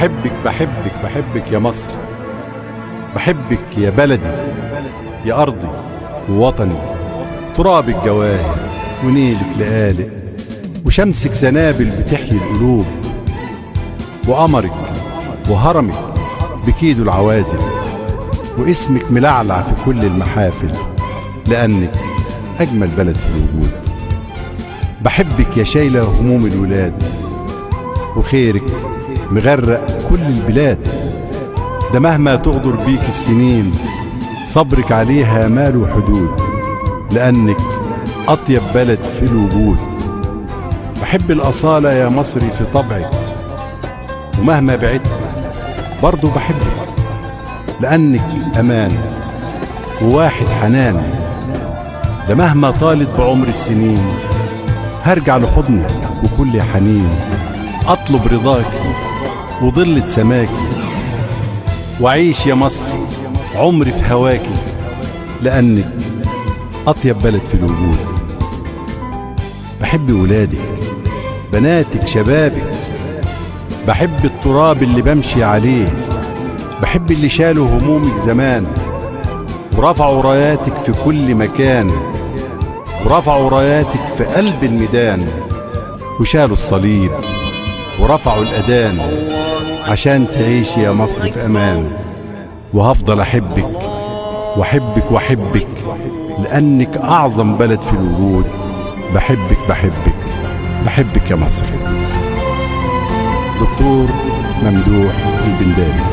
بحبك يا مصر، بحبك يا بلدي، يا أرضي ووطني. ترابك جواهر ونيلك لآلئ، وشمسك سنابل بتحيي القلوب، وقمرك وهرمك بكيدوا العوازل، واسمك ملعلع في كل المحافل، لأنك أجمل بلد في الوجود. بحبك يا شايلة هموم الولاد، وخيرك مغرق كل البلاد. ده مهما تغدر بيك السنين، صبرك عليها ماله حدود، لأنك أطيب بلد في الوجود. بحب الأصالة يا مصري في طبعك، ومهما بعدت برضو بحبك، لأنك أمان وواحد حنان. ده مهما طالت بعمر السنين، هرجع لحضنك وكل حنين، أطلب رضاكي وضلة سماكي، وعيش يا مصر عمري في هواكي، لأنك أطيب بلد في الوجود. بحب ولادك، بناتك، شبابك، بحب التراب اللي بمشي عليه، بحب اللي شالوا همومك زمان ورفعوا راياتك في كل مكان، ورفعوا راياتك في قلب الميدان، وشالوا الصليب ورفعوا الأذان عشان تعيش يا مصر في أمان. وهفضل أحبك وأحبك وأحبك، لأنك أعظم بلد في الوجود. بحبك يا مصر. دكتور ممدوح البنداري.